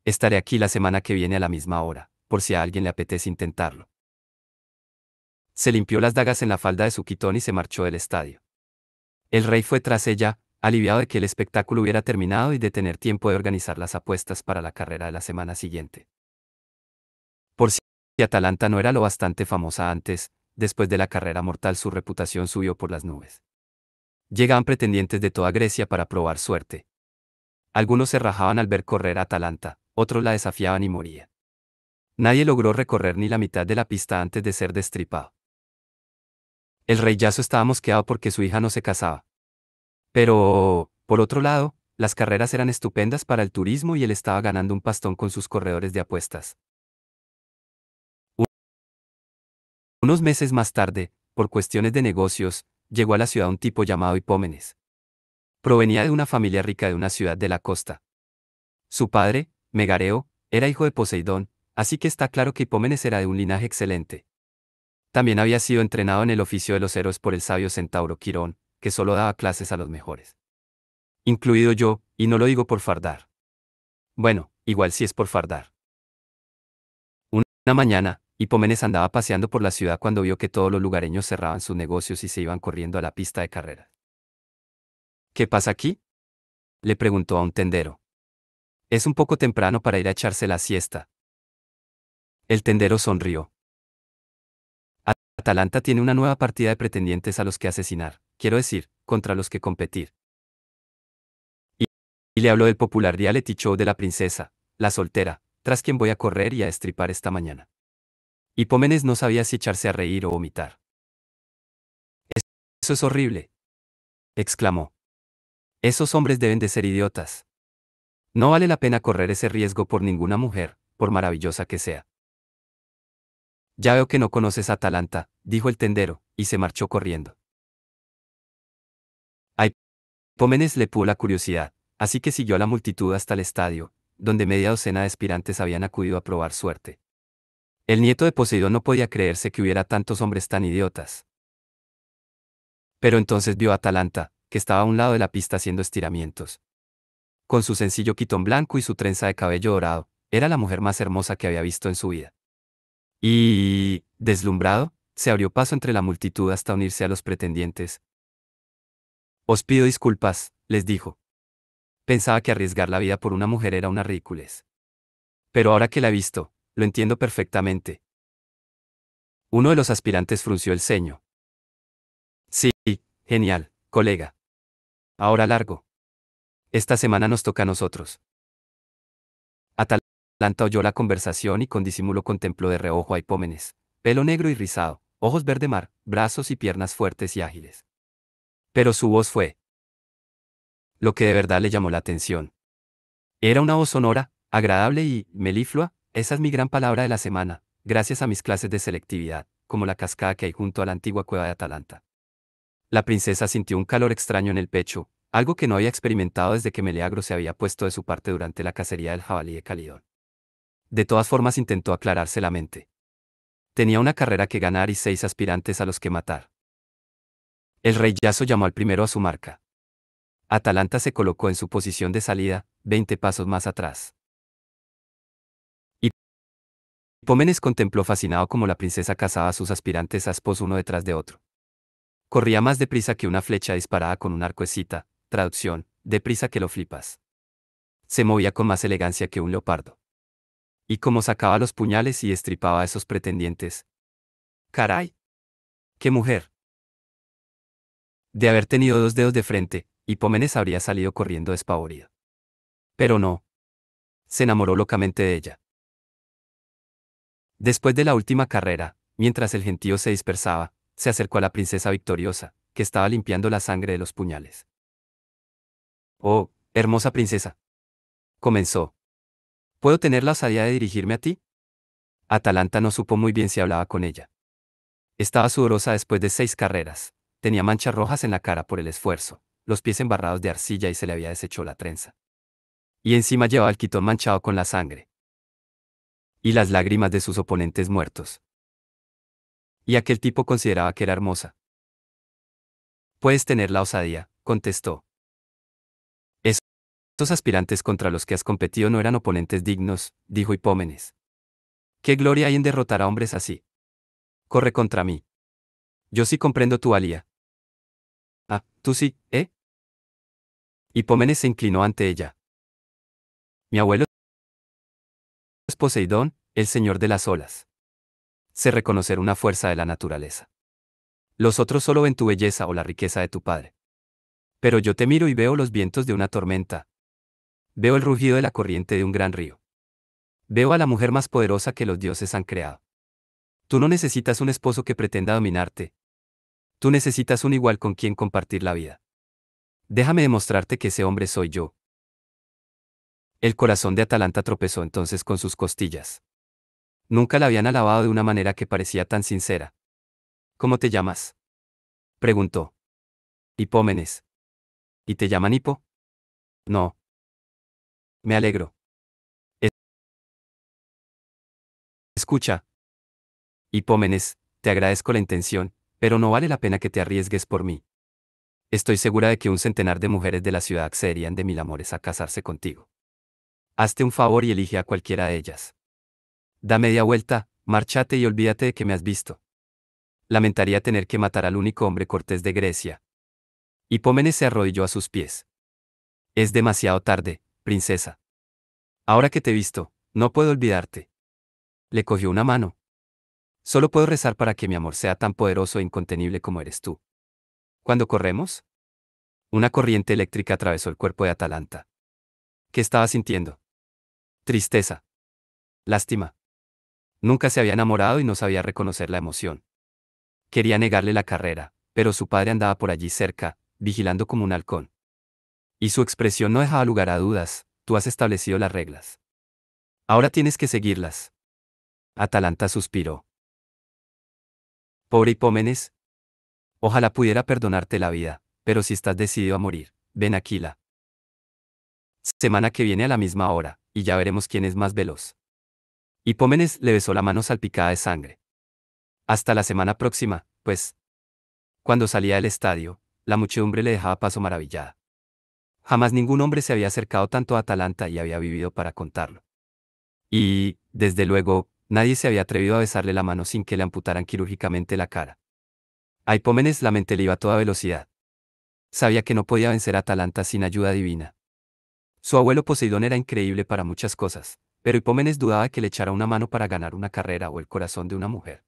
Estaré aquí la semana que viene a la misma hora, por si a alguien le apetece intentarlo. Se limpió las dagas en la falda de su quitón y se marchó del estadio. El rey fue tras ella, aliviado de que el espectáculo hubiera terminado y de tener tiempo de organizar las apuestas para la carrera de la semana siguiente. Por si Atalanta no era lo bastante famosa antes, después de la carrera mortal su reputación subió por las nubes. Llegaban pretendientes de toda Grecia para probar suerte. Algunos se rajaban al ver correr a Atalanta, otros la desafiaban y morían. Nadie logró recorrer ni la mitad de la pista antes de ser destripado. El rey Yaso estaba mosqueado porque su hija no se casaba. Pero, por otro lado, las carreras eran estupendas para el turismo y él estaba ganando un pastón con sus corredores de apuestas. Unos meses más tarde, por cuestiones de negocios, llegó a la ciudad un tipo llamado Hipómenes. Provenía de una familia rica de una ciudad de la costa. Su padre, Megareo, era hijo de Poseidón, así que está claro que Hipómenes era de un linaje excelente. También había sido entrenado en el oficio de los héroes por el sabio centauro Quirón, que solo daba clases a los mejores. Incluido yo, y no lo digo por fardar. Bueno, igual si es por fardar. Una mañana, Hipómenes andaba paseando por la ciudad cuando vio que todos los lugareños cerraban sus negocios y se iban corriendo a la pista de carreras. ¿Qué pasa aquí?, le preguntó a un tendero. Es un poco temprano para ir a echarse la siesta. El tendero sonrió. Atalanta tiene una nueva partida de pretendientes a los que asesinar, quiero decir, contra los que competir. Y le habló del popular reality show de la princesa, la soltera, tras quien voy a correr y a destripar esta mañana. Hipómenes no sabía si echarse a reír o vomitar. Eso es horrible, exclamó. Esos hombres deben de ser idiotas. No vale la pena correr ese riesgo por ninguna mujer, por maravillosa que sea. Ya veo que no conoces a Atalanta, dijo el tendero, y se marchó corriendo. A Hipómenes le pudo la curiosidad, así que siguió a la multitud hasta el estadio, donde media docena de aspirantes habían acudido a probar suerte. El nieto de Poseidón no podía creerse que hubiera tantos hombres tan idiotas. Pero entonces vio a Atalanta, que estaba a un lado de la pista haciendo estiramientos. Con su sencillo quitón blanco y su trenza de cabello dorado, era la mujer más hermosa que había visto en su vida. Y, deslumbrado, se abrió paso entre la multitud hasta unirse a los pretendientes. Os pido disculpas, les dijo. Pensaba que arriesgar la vida por una mujer era una ridiculez. Pero ahora que la he visto, lo entiendo perfectamente. Uno de los aspirantes frunció el ceño. Sí, genial, colega. Ahora largo. Esta semana nos toca a nosotros. Atalanta oyó la conversación y con disimulo contempló de reojo a Hipómenes, pelo negro y rizado, ojos verde mar, brazos y piernas fuertes y ágiles. Pero su voz fue lo que de verdad le llamó la atención. Era una voz sonora, agradable y meliflua, esa es mi gran palabra de la semana, gracias a mis clases de selectividad, como la cascada que hay junto a la antigua cueva de Atalanta. La princesa sintió un calor extraño en el pecho, algo que no había experimentado desde que Meleagro se había puesto de su parte durante la cacería del jabalí de Calidón. De todas formas intentó aclararse la mente. Tenía una carrera que ganar y 6 aspirantes a los que matar. El rey Yaso llamó al primero a su marca. Atalanta se colocó en su posición de salida, 20 pasos más atrás. Hipómenes contempló fascinado cómo la princesa cazaba a sus aspirantes a esposo uno detrás de otro. Corría más deprisa que una flecha disparada con un arco escita, traducción, deprisa que lo flipas. Se movía con más elegancia que un leopardo. Y cómo sacaba los puñales y estripaba a esos pretendientes. ¡Caray! ¡Qué mujer! De haber tenido 2 dedos de frente, Hipómenes habría salido corriendo despavorido. Pero no. Se enamoró locamente de ella. Después de la última carrera, mientras el gentío se dispersaba, se acercó a la princesa victoriosa, que estaba limpiando la sangre de los puñales. Oh, hermosa princesa. Comenzó. ¿Puedo tener la osadía de dirigirme a ti? Atalanta no supo muy bien si hablaba con ella. Estaba sudorosa después de 6 carreras, tenía manchas rojas en la cara por el esfuerzo, los pies embarrados de arcilla y se le había deshecho la trenza. Y encima llevaba el quitón manchado con la sangre. Y las lágrimas de sus oponentes muertos. Y aquel tipo consideraba que era hermosa. Puedes tener la osadía, contestó. Estos aspirantes contra los que has competido no eran oponentes dignos, dijo Hipómenes. ¿Qué gloria hay en derrotar a hombres así? Corre contra mí. Yo sí comprendo tu valía. Ah, tú sí, ¿eh? Hipómenes se inclinó ante ella. Mi abuelo es Poseidón, el señor de las olas. Sé reconocer una fuerza de la naturaleza. Los otros solo ven tu belleza o la riqueza de tu padre. Pero yo te miro y veo los vientos de una tormenta. Veo el rugido de la corriente de un gran río. Veo a la mujer más poderosa que los dioses han creado. Tú no necesitas un esposo que pretenda dominarte. Tú necesitas un igual con quien compartir la vida. Déjame demostrarte que ese hombre soy yo. El corazón de Atalanta tropezó entonces con sus costillas. Nunca la habían alabado de una manera que parecía tan sincera. ¿Cómo te llamas? Preguntó. Hipómenes. ¿Y te llaman Hipo? No. Me alegro. Es- Escucha. Hipómenes, te agradezco la intención, pero no vale la pena que te arriesgues por mí. Estoy segura de que un centenar de mujeres de la ciudad accederían de mil amores a casarse contigo. Hazte un favor y elige a cualquiera de ellas. Da media vuelta, márchate y olvídate de que me has visto. Lamentaría tener que matar al único hombre cortés de Grecia. Hipómenes se arrodilló a sus pies. Es demasiado tarde, princesa. Ahora que te he visto, no puedo olvidarte. Le cogió una mano. Solo puedo rezar para que mi amor sea tan poderoso e incontenible como eres tú. ¿Cuándo corremos? Una corriente eléctrica atravesó el cuerpo de Atalanta. ¿Qué estaba sintiendo? Tristeza. Lástima. Nunca se había enamorado y no sabía reconocer la emoción. Quería negarle la carrera, pero su padre andaba por allí cerca, vigilando como un halcón. Y su expresión no dejaba lugar a dudas, tú has establecido las reglas. Ahora tienes que seguirlas. Atalanta suspiró. Pobre Hipómenes. Ojalá pudiera perdonarte la vida, pero si estás decidido a morir, ven aquí la semana que viene a la misma hora, y ya veremos quién es más veloz. Hipómenes le besó la mano salpicada de sangre. Hasta la semana próxima, pues. Cuando salía del estadio, la muchedumbre le dejaba paso maravillada. Jamás ningún hombre se había acercado tanto a Atalanta y había vivido para contarlo. Y, desde luego, nadie se había atrevido a besarle la mano sin que le amputaran quirúrgicamente la cara. A Hipómenes la mente le iba a toda velocidad. Sabía que no podía vencer a Atalanta sin ayuda divina. Su abuelo Poseidón era increíble para muchas cosas, pero Hipómenes dudaba que le echara una mano para ganar una carrera o el corazón de una mujer.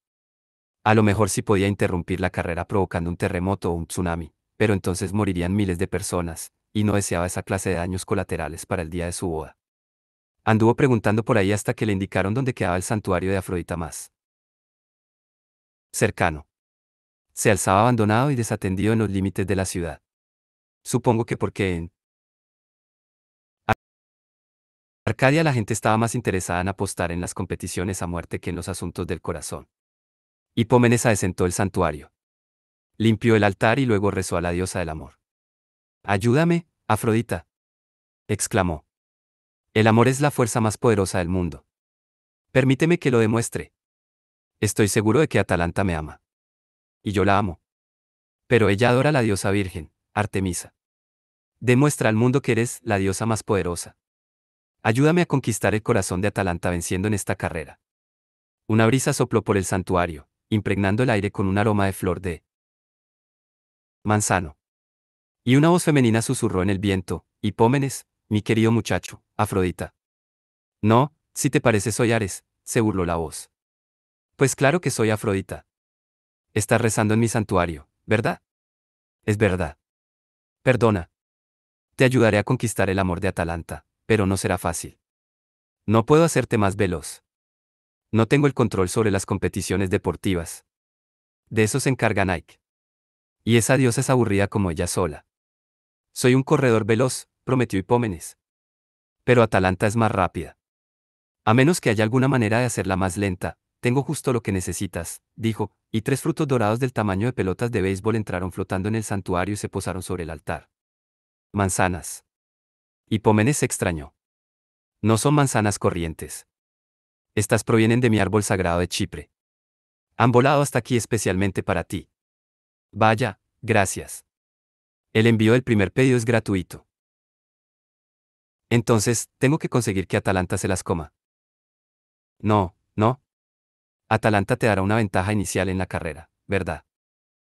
A lo mejor sí podía interrumpir la carrera provocando un terremoto o un tsunami, pero entonces morirían miles de personas, y no deseaba esa clase de daños colaterales para el día de su boda. Anduvo preguntando por ahí hasta que le indicaron dónde quedaba el santuario de Afrodita más cercano. Se alzaba abandonado y desatendido en los límites de la ciudad. Supongo que porque en Arcadia la gente estaba más interesada en apostar en las competiciones a muerte que en los asuntos del corazón. Hipómenes asentó el santuario. Limpió el altar y luego rezó a la diosa del amor. Ayúdame, Afrodita, exclamó. El amor es la fuerza más poderosa del mundo. Permíteme que lo demuestre. Estoy seguro de que Atalanta me ama. Y yo la amo. Pero ella adora a la diosa virgen, Artemisa. Demuestra al mundo que eres la diosa más poderosa. Ayúdame a conquistar el corazón de Atalanta venciendo en esta carrera. Una brisa sopló por el santuario, impregnando el aire con un aroma de flor de manzano. Y una voz femenina susurró en el viento: Hipómenes, mi querido muchacho, Afrodita. No, si te parece soy Ares, se burló la voz. Pues claro que soy Afrodita. Estás rezando en mi santuario, ¿verdad? Es verdad. Perdona. Te ayudaré a conquistar el amor de Atalanta, pero no será fácil. No puedo hacerte más veloz. No tengo el control sobre las competiciones deportivas. De eso se encarga Nike. Y esa diosa es aburrida como ella sola. Soy un corredor veloz, prometió Hipómenes. Pero Atalanta es más rápida. A menos que haya alguna manera de hacerla más lenta, tengo justo lo que necesitas, dijo, y 3 frutos dorados del tamaño de pelotas de béisbol entraron flotando en el santuario y se posaron sobre el altar. Manzanas. Hipómenes se extrañó. No son manzanas corrientes. Estas provienen de mi árbol sagrado de Chipre. Han volado hasta aquí especialmente para ti. Vaya, gracias. El envío del primer pedido es gratuito. Entonces, tengo que conseguir que Atalanta se las coma. No, no. Atalanta te dará una ventaja inicial en la carrera, ¿verdad?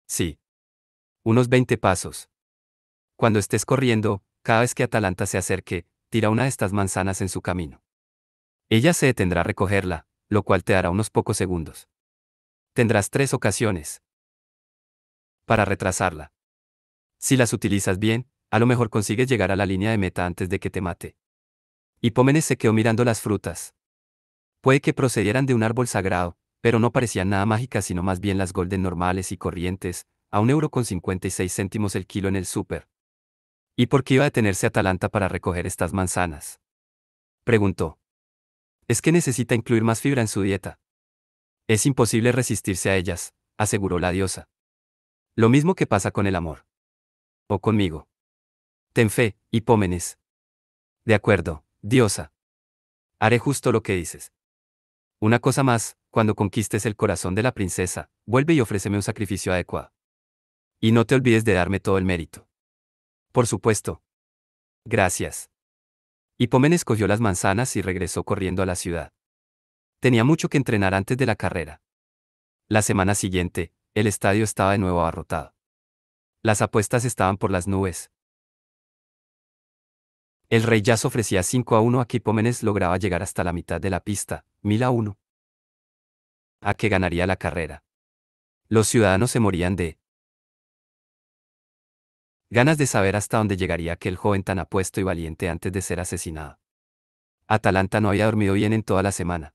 Sí. Unos 20 pasos. Cuando estés corriendo, cada vez que Atalanta se acerque, tira una de estas manzanas en su camino. Ella se detendrá a recogerla, lo cual te dará unos pocos segundos. Tendrás 3 ocasiones para retrasarla. Si las utilizas bien, a lo mejor consigues llegar a la línea de meta antes de que te mate. Hipómenes se quedó mirando las frutas. Puede que procedieran de un árbol sagrado, pero no parecían nada mágicas sino más bien las golden normales y corrientes, a 1,56 € el kilo en el súper. ¿Y por qué iba a detenerse Atalanta para recoger estas manzanas? Preguntó. Es que necesita incluir más fibra en su dieta. Es imposible resistirse a ellas, aseguró la diosa. Lo mismo que pasa con el amor. O conmigo. Ten fe, Hipómenes. De acuerdo, diosa. Haré justo lo que dices. Una cosa más, cuando conquistes el corazón de la princesa, vuelve y ofréceme un sacrificio adecuado. Y no te olvides de darme todo el mérito. Por supuesto. Gracias. Hipómenes cogió las manzanas y regresó corriendo a la ciudad. Tenía mucho que entrenar antes de la carrera. La semana siguiente, el estadio estaba de nuevo abarrotado. Las apuestas estaban por las nubes. El rey Jazz ofrecía 5-1 a que Hipómenes lograba llegar hasta la mitad de la pista, 1000-1. A que ganaría la carrera. Los ciudadanos se morían de ganas de saber hasta dónde llegaría aquel joven tan apuesto y valiente antes de ser asesinado. Atalanta no había dormido bien en toda la semana.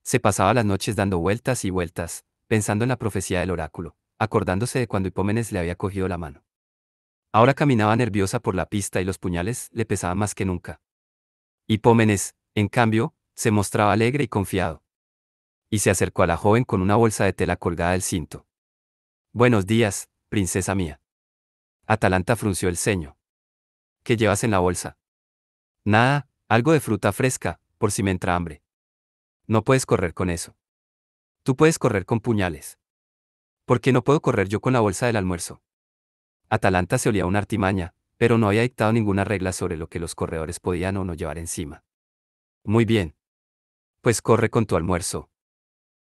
Se pasaba las noches dando vueltas y vueltas, pensando en la profecía del oráculo, acordándose de cuando Hipómenes le había cogido la mano. Ahora caminaba nerviosa por la pista y los puñales le pesaban más que nunca. Hipómenes, en cambio, se mostraba alegre y confiado. Y se acercó a la joven con una bolsa de tela colgada del cinto. Buenos días, princesa mía. Atalanta frunció el ceño. ¿Qué llevas en la bolsa? Nada, algo de fruta fresca, por si me entra hambre. No puedes correr con eso. Tú puedes correr con puñales. ¿Por qué no puedo correr yo con la bolsa del almuerzo? Atalanta se olía una artimaña, pero no había dictado ninguna regla sobre lo que los corredores podían o no llevar encima. Muy bien. Pues corre con tu almuerzo.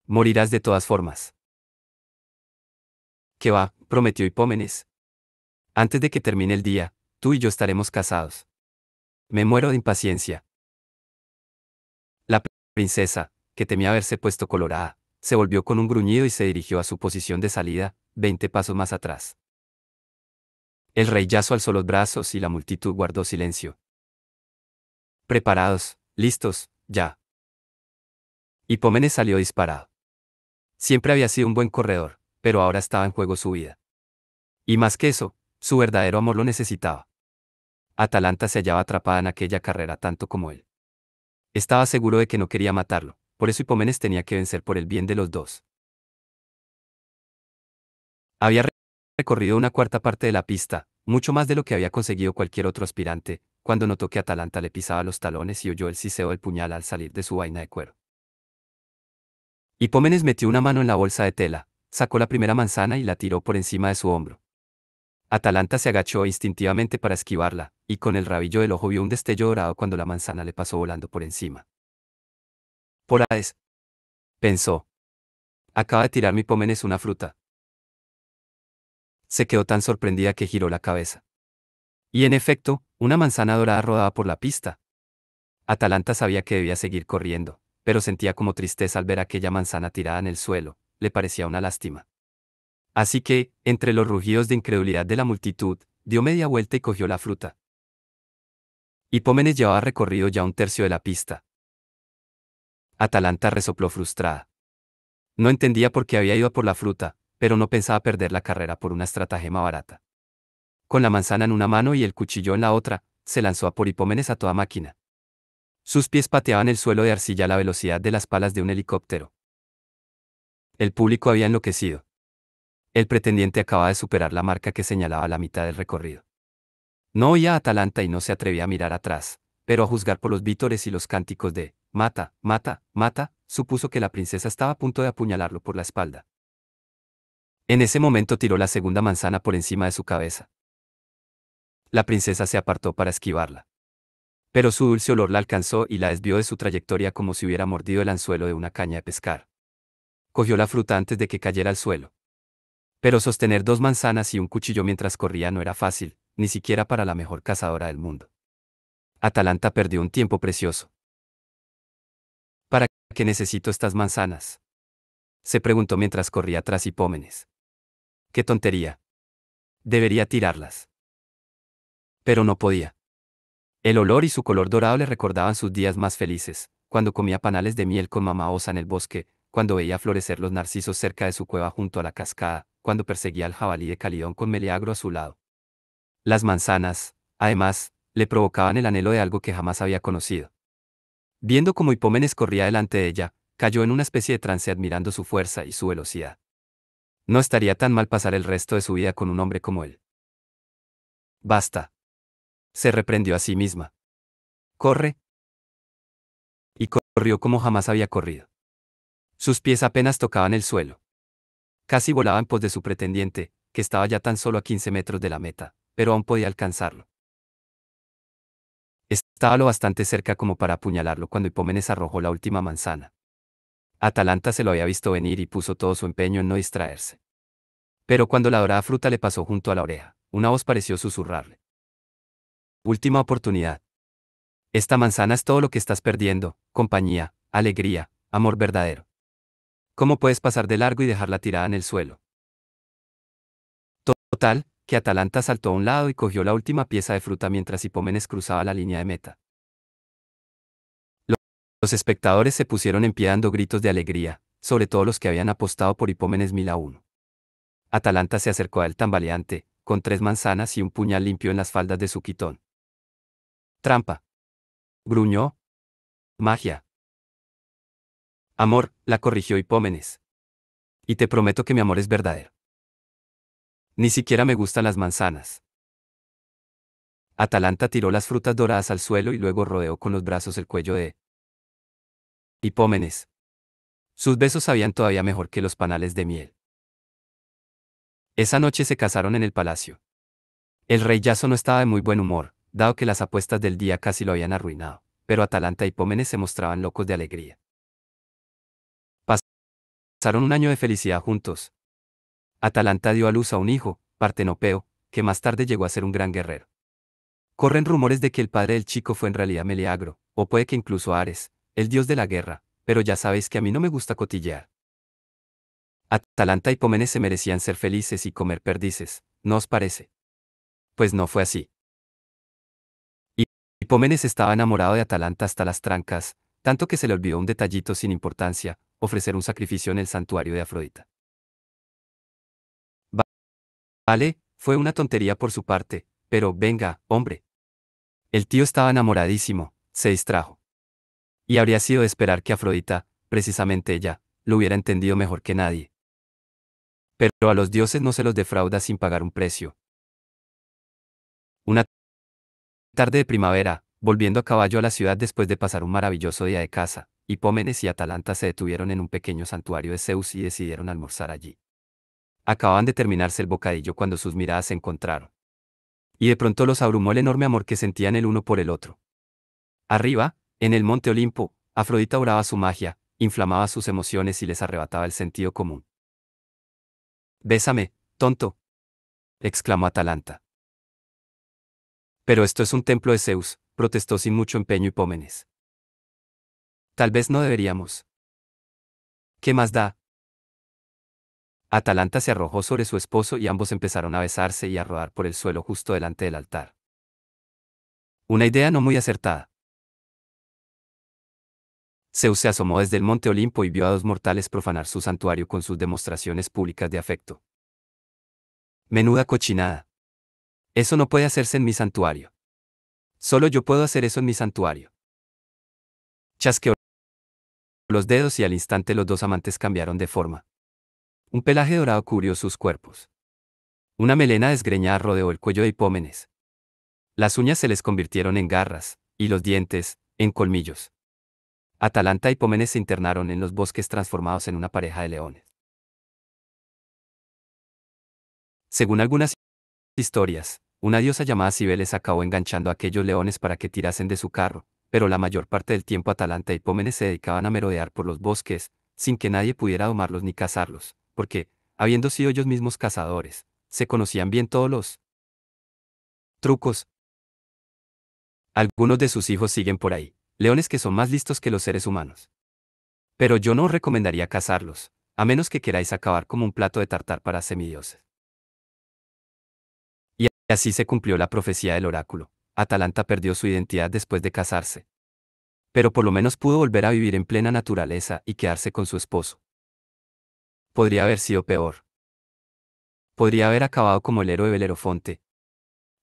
Morirás de todas formas. ¿Qué va?, prometió Hipómenes. Antes de que termine el día, tú y yo estaremos casados. Me muero de impaciencia. La princesa, que temía haberse puesto colorada, se volvió con un gruñido y se dirigió a su posición de salida, 20 pasos más atrás. El rey Yaso alzó los brazos y la multitud guardó silencio. Preparados, listos, ya. Hipómenes salió disparado. Siempre había sido un buen corredor, pero ahora estaba en juego su vida. Y más que eso, su verdadero amor lo necesitaba. Atalanta se hallaba atrapada en aquella carrera tanto como él. Estaba seguro de que no quería matarlo, por eso Hipómenes tenía que vencer por el bien de los dos. Había recorrido una cuarta parte de la pista, mucho más de lo que había conseguido cualquier otro aspirante, cuando notó que Atalanta le pisaba los talones y oyó el siseo del puñal al salir de su vaina de cuero. Hipómenes metió una mano en la bolsa de tela, sacó la primera manzana y la tiró por encima de su hombro. Atalanta se agachó instintivamente para esquivarla, y con el rabillo del ojo vio un destello dorado cuando la manzana le pasó volando por encima. Por Hades, pensó. Acaba de tirar mi Hipómenes una fruta. Se quedó tan sorprendida que giró la cabeza. Y en efecto, una manzana dorada rodaba por la pista. Atalanta sabía que debía seguir corriendo, pero sentía como tristeza al ver aquella manzana tirada en el suelo, le parecía una lástima. Así que, entre los rugidos de incredulidad de la multitud, dio media vuelta y cogió la fruta. Hipómenes llevaba recorrido ya un tercio de la pista. Atalanta resopló frustrada. No entendía por qué había ido a por la fruta, pero no pensaba perder la carrera por una estratagema barata. Con la manzana en una mano y el cuchillo en la otra, se lanzó a por Hipómenes a toda máquina. Sus pies pateaban el suelo de arcilla a la velocidad de las palas de un helicóptero. El público había enloquecido. El pretendiente acababa de superar la marca que señalaba la mitad del recorrido. No oía a Atalanta y no se atrevía a mirar atrás, pero a juzgar por los vítores y los cánticos de «mata, mata, mata», supuso que la princesa estaba a punto de apuñalarlo por la espalda. En ese momento tiró la segunda manzana por encima de su cabeza. La princesa se apartó para esquivarla. Pero su dulce olor la alcanzó y la desvió de su trayectoria como si hubiera mordido el anzuelo de una caña de pescar. Cogió la fruta antes de que cayera al suelo. Pero sostener 2 manzanas y un cuchillo mientras corría no era fácil, ni siquiera para la mejor cazadora del mundo. Atalanta perdió un tiempo precioso. ¿Para qué necesito estas manzanas?, se preguntó mientras corría tras Hipómenes. ¡Qué tontería! Debería tirarlas. Pero no podía. El olor y su color dorado le recordaban sus días más felices, cuando comía panales de miel con mamá osa en el bosque, cuando veía florecer los narcisos cerca de su cueva junto a la cascada, cuando perseguía al jabalí de Calidón con Meleagro a su lado. Las manzanas, además, le provocaban el anhelo de algo que jamás había conocido. Viendo cómo Hipómenes corría delante de ella, cayó en una especie de trance admirando su fuerza y su velocidad. No estaría tan mal pasar el resto de su vida con un hombre como él. Basta. Se reprendió a sí misma. Corre. Y corrió como jamás había corrido. Sus pies apenas tocaban el suelo. Casi volaba en pos de su pretendiente, que estaba ya tan solo a 15 metros de la meta, pero aún podía alcanzarlo. Estaba lo bastante cerca como para apuñalarlo cuando Hipómenes arrojó la última manzana. Atalanta se lo había visto venir y puso todo su empeño en no distraerse. Pero cuando la dorada fruta le pasó junto a la oreja, una voz pareció susurrarle. Última oportunidad. Esta manzana es todo lo que estás perdiendo: compañía, alegría, amor verdadero. ¿Cómo puedes pasar de largo y dejarla tirada en el suelo? Total, que Atalanta saltó a un lado y cogió la última pieza de fruta mientras Hipómenes cruzaba la línea de meta. Los espectadores se pusieron en pie dando gritos de alegría, sobre todo los que habían apostado por Hipómenes 1000-1. Atalanta se acercó a él tambaleante, con 3 manzanas y un puñal limpio en las faldas de su quitón. Trampa. Gruñó. Magia. Amor, la corrigió Hipómenes. Y te prometo que mi amor es verdadero. Ni siquiera me gustan las manzanas. Atalanta tiró las frutas doradas al suelo y luego rodeó con los brazos el cuello de Hipómenes. Sus besos sabían todavía mejor que los panales de miel. Esa noche se casaron en el palacio. El rey Yaso no estaba de muy buen humor, dado que las apuestas del día casi lo habían arruinado, pero Atalanta y Hipómenes se mostraban locos de alegría. Pasaron un año de felicidad juntos. Atalanta dio a luz a un hijo, Partenopeo, que más tarde llegó a ser un gran guerrero. Corren rumores de que el padre del chico fue en realidad Meleagro, o puede que incluso Ares, el dios de la guerra, pero ya sabéis que a mí no me gusta cotillear. Atalanta y Hipómenes se merecían ser felices y comer perdices, ¿no os parece? Pues no fue así. Hipómenes estaba enamorado de Atalanta hasta las trancas, tanto que se le olvidó un detallito sin importancia: ofrecer un sacrificio en el santuario de Afrodita. Vale, fue una tontería por su parte, pero venga, hombre. El tío estaba enamoradísimo, se distrajo. Y habría sido de esperar que Afrodita, precisamente ella, lo hubiera entendido mejor que nadie. Pero a los dioses no se los defrauda sin pagar un precio. Una tarde de primavera, volviendo a caballo a la ciudad después de pasar un maravilloso día de caza, Hipómenes y Atalanta se detuvieron en un pequeño santuario de Zeus y decidieron almorzar allí. Acababan de terminarse el bocadillo cuando sus miradas se encontraron. Y de pronto los abrumó el enorme amor que sentían el uno por el otro. Arriba, en el monte Olimpo, Afrodita oraba su magia, inflamaba sus emociones y les arrebataba el sentido común. Bésame, tonto, exclamó Atalanta. Pero esto es un templo de Zeus, protestó sin mucho empeño Hipómenes. Tal vez no deberíamos. ¿Qué más da? Atalanta se arrojó sobre su esposo y ambos empezaron a besarse y a rodar por el suelo justo delante del altar. Una idea no muy acertada. Zeus se asomó desde el monte Olimpo y vio a dos mortales profanar su santuario con sus demostraciones públicas de afecto. Menuda cochinada. Eso no puede hacerse en mi santuario. Solo yo puedo hacer eso en mi santuario. Chasqueó los dedos y al instante los dos amantes cambiaron de forma. Un pelaje dorado cubrió sus cuerpos. Una melena desgreñada rodeó el cuello de Hipómenes. Las uñas se les convirtieron en garras, y los dientes, en colmillos. Atalanta y Hipómenes se internaron en los bosques transformados en una pareja de leones. Según algunas historias, una diosa llamada Cibeles acabó enganchando a aquellos leones para que tirasen de su carro, pero la mayor parte del tiempo Atalanta y Hipómenes se dedicaban a merodear por los bosques, sin que nadie pudiera domarlos ni cazarlos, porque, habiendo sido ellos mismos cazadores, se conocían bien todos los trucos. Algunos de sus hijos siguen por ahí, leones que son más listos que los seres humanos. Pero yo no os recomendaría cazarlos, a menos que queráis acabar como un plato de tartar para semidioses. Y así se cumplió la profecía del oráculo. Atalanta perdió su identidad después de casarse. Pero por lo menos pudo volver a vivir en plena naturaleza y quedarse con su esposo. Podría haber sido peor. Podría haber acabado como el héroe Belerofonte.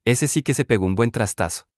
Ese sí que se pegó un buen trastazo.